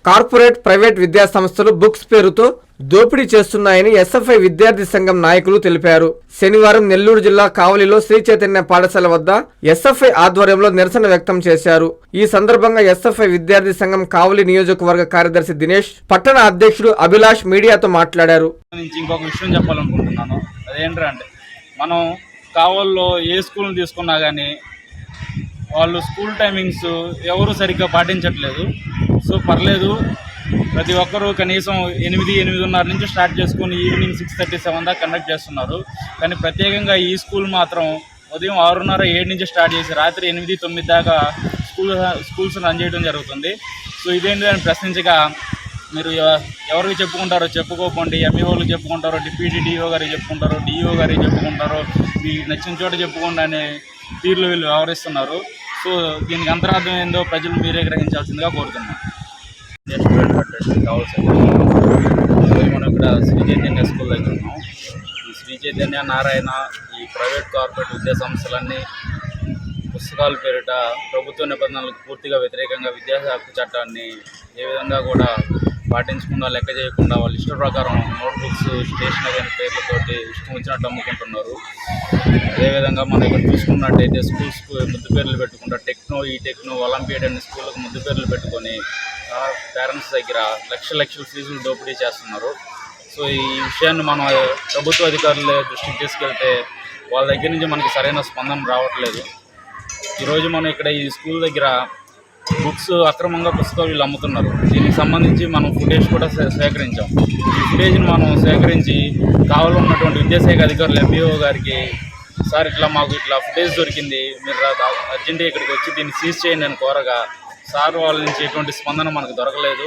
Corporate private విద్యా సంస్థలు books పేరుతో దోపిడీ చేస్తున్నాయని ఎస్ఎఫ్ఐ విద్యార్థి సంఘం నాయకులు తెలిపారు. శనివారం నెల్లూరు జిల్లా కావలిలో శ్రీ చైతన్య పాఠశాల వద్ద ఎస్ఎఫ్ఐ ఆధ్వర్యంలో నిరసన వ్యక్తం చేశారు. ఈ సందర్భంగా ఎస్ఎఫ్ఐ విద్యార్థి సంఘం కావలి నియోజకవర్గ కార్యదర్శి దినేష్, పట్టణ అధ్యక్షుడు అభిలాష్ మీడియాతో మాట్లాడారు. ఇంకొక విషయం చెప్పాలనుకుంటున్నాను. అదేంటంటే మనం కావల్లో ఏ స్కూల్ తీసుకున్నా కానీ వాళ్ళు స్కూల్ టైమింగ్స్ ఎవరు సరిగ్గా పాటించట్లేదు. సో పర్లేదు, ప్రతి ఒక్కరూ కనీసం 8-8:30 నుంచి స్టార్ట్ చేసుకొని ఈవినింగ్ 6:30-7 దాకా కండక్ట్ చేస్తున్నారు. కానీ ప్రత్యేకంగా ఈ స్కూల్ మాత్రం ఉదయం 6:30-7 నుంచి స్టార్ట్ చేసి రాత్రి 8-9 దాకా స్కూల్స్ రన్ చేయడం జరుగుతుంది. సో ఇదేంటి అని ప్రశ్నించగా, మీరు ఎవరికి చెప్పుకుంటారో చెప్పుకోకండి, ఎంఈఓలకు చెప్పుకుంటారో, డిప్యూటీ డిఓ గారికి చెప్పుకుంటారో, డిఓ గారికి చెప్పుకుంటారో, మీకు నచ్చిన చోట చెప్పుకోండి అనే తీరులో వీళ్ళు వ్యవహరిస్తున్నారు. సో దీనికి అంతరార్థం ఏందో ప్రజలు మీరే గ్రహించాల్సిందిగా కోరుతున్నాం. మనం ఇక్కడ శ్రీ చైతన్య స్కూల్ దగ్గర ఉన్నాం. ఈ శ్రీ చైతన్య, నారాయణ, ఈ ప్రైవేట్ కార్పొరేట్ విద్యా సంస్థలన్నీ పుస్తకాల పేరిట ప్రభుత్వ నిబంధనలకు పూర్తిగా వ్యతిరేకంగా విద్యా హక్కు చట్టాన్ని ఏ విధంగా కూడా పాటించకుండా, లెక్క చేయకుండా వాళ్ళ ఇష్ట ప్రకారం నోట్బుక్స్, స్టేషనరీ అనే పేర్లతోటి ఇష్టం వచ్చినట్టు అమ్ముకుంటున్నారు. అదేవిధంగా మనం ఇక్కడ చూసుకున్నట్టయితే స్కూల్స్కు ముద్దు పేర్లు పెట్టుకుంటా ఈ టెక్నో ఒలింపియాడ్ అనే స్కూళ్ళకు ముద్దు పేర్లు పెట్టుకొని పేరెంట్స్ దగ్గర లక్షల ఫీజులు దోపిడీ చేస్తున్నారు. సో ఈ విషయాన్ని మనం ప్రభుత్వ అధికారుల దృష్టికి తీసుకెళ్తే వాళ్ళ దగ్గర నుంచి మనకి సరైన స్పందన రావట్లేదు. ఈరోజు మనం ఇక్కడ ఈ స్కూల్ దగ్గర బుక్స్ అక్రమంగా పుస్తకాలు వీళ్ళు అమ్ముతున్నారు. దీనికి సంబంధించి మనం ఫుటేజ్ కూడా సేకరించాం. ఈ ఫుటేజ్ని మనం సేకరించి కావాలో ఉన్నటువంటి విద్యాశాఖ అధికారులు ఎంఈఓ గారికి, సార్ మాకు ఇట్లా ఫుటేజ్ దొరికింది, మీరు అర్జెంటుగా ఇక్కడికి వచ్చి దీన్ని సీజ్ చేయండి అని కోరగా సార్ వాళ్ళ నుంచి ఎటువంటి స్పందన మనకు దొరకలేదు.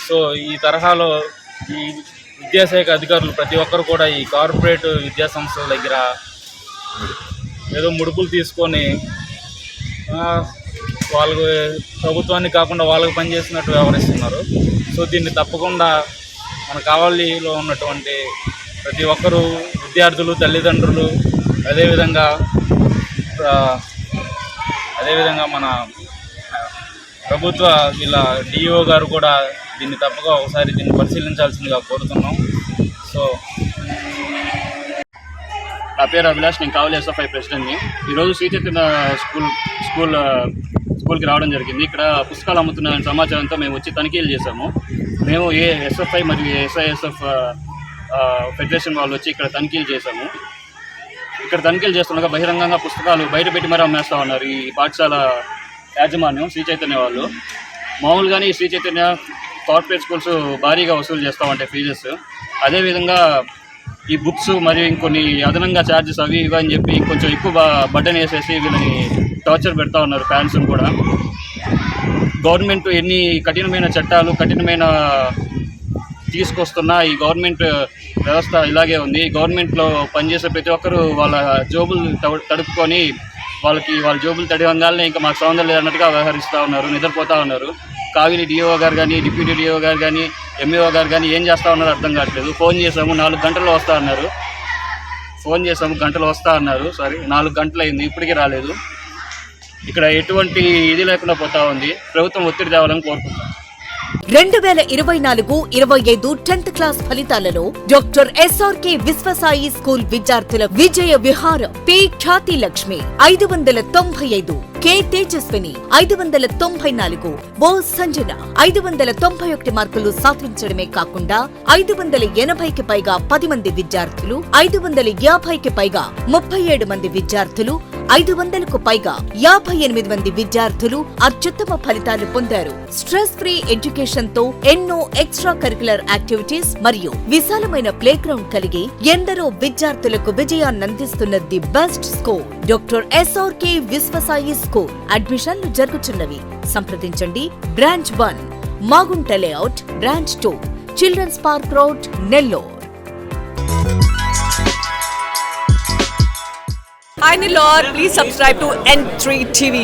సో ఈ తరహాలో ఈ విద్యాశాఖ అధికారులు ప్రతి ఒక్కరు కూడా ఈ కార్పొరేట్ విద్యా సంస్థల దగ్గర ఏదో ముడుపులు తీసుకొని వాళ్ళకు ప్రభుత్వాన్ని కాకుండా వాళ్ళకు పనిచేసినట్టు వ్యవహరిస్తున్నారు. సో దీన్ని తప్పకుండా మన కావలిలో ఉన్నటువంటి ప్రతి ఒక్కరూ, విద్యార్థులు, తల్లిదండ్రులు, అదేవిధంగా మన ప్రభుత్వ వీళ్ళ డిఓ గారు కూడా దీన్ని తప్పక ఒకసారి దీన్ని పరిశీలించాల్సిందిగా కోరుతున్నాం. సో నా పేరు అభిలాష్, నేను కావలి ఎస్ఎఫ్ఐ ప్రెసిడెంట్ని. ఈరోజు శ్రీ చైతన్య స్కూల్కి రావడం జరిగింది. ఇక్కడ పుస్తకాలు అమ్ముతున్న సమాచారంతో మేము వచ్చి తనిఖీలు చేశాము. మేము ఎస్ఎఫ్ఐ మరియు ఎస్ఐఎస్ఎఫ్ ఫెడరేషన్ వాళ్ళు వచ్చి ఇక్కడ తనిఖీలు చేశాము. ఇక్కడ తనిఖీలు చేస్తుండగా బహిరంగంగా పుస్తకాలు బయట పెట్టి మరీ అమ్మేస్తూ ఉన్నారు ఈ పాఠశాల యాజమాన్యం, శ్రీ చైతన్య వాళ్ళు. మామూలుగానే ఈ శ్రీ చైతన్య కార్పొరేట్ స్కూల్స్ భారీగా వసూలు చేస్తూ ఉంటాయి ఫీజెస్. అదేవిధంగా ఈ బుక్స్ మరియు ఇంకొన్ని అదనంగా ఛార్జెస్ అవి ఇవి అని చెప్పి కొంచెం ఎక్కువ బటన్ వేసేసి వీళ్ళని టార్చర్ పెడతా ఉన్నారు పేరెంట్స్ని కూడా. గవర్నమెంట్ ఎన్ని కఠినమైన చట్టాలు తీసుకొస్తున్నా ఈ గవర్నమెంట్ వ్యవస్థ ఇలాగే ఉంది. గవర్నమెంట్లో పనిచేసే ప్రతి ఒక్కరూ వాళ్ళ జోబులు తడుపుకొని వాళ్ళ జోబులు తడివంగానే ఇంకా మాకు సంబంధం లేదన్నట్టుగా వ్యవహరిస్తూ ఉన్నారు, నిద్రపోతూ ఉన్నారు. కావిలి డిఓ గారు కానీ, డిప్యూటీ డిఓ గారు కానీ, ఎంఈఓ గారు కానీ ఏం చేస్తూ ఉన్నారో అర్థం కావట్లేదు. ఫోన్ చేసాము, 4 గంటల్లో వస్తూ అన్నారు. 4 గంటలు అయింది, ఇప్పటికీ రాలేదు. ఇక్కడ ఎటువంటి ఇది లేకుండా పోతా ఉంది. ప్రభుత్వం ఒత్తిడి తేవాలని కోరుకుంటాం. 2024-25 10th క్లాస్ ఫలితాలలో డాక్టర్ ఎస్ఆర్కే విశ్వసాయి స్కూల్ విద్యార్థుల విజయ విహారం. పి ఖ్యాతి లక్ష్మి 595, కె తేజస్విని 594, ఓ సంజన 591 మార్కులు సాధించడమే కాకుండా 580కి పైగా 10 మంది విద్యార్థులు, 550కి పైగా 37 మంది విద్యార్థులు, 500కు పైగా 58 మంది విద్యార్థులు అత్యుత్తమ ఫలితాలు పొందారు. స్ట్రెస్ ఫ్రీ ఎడ్యుకేషన్ తో ఎన్నో ఎక్స్ట్రా కరికులర్ యాక్టివిటీస్ మరియు విశాలమైన ప్లే గ్రౌండ్ కలిగి ఎందరో విద్యార్థులకు విజయాన్నందిస్తున్న the best school doctor SRK Vishwasai school. అడ్మిషన్లు జరుగుతున్నవి. సంప్రదించండి. Branch 1 Magunta layout, branch 2 children's park road, Nellore. Hi Nilor, please subscribe to N3 TV.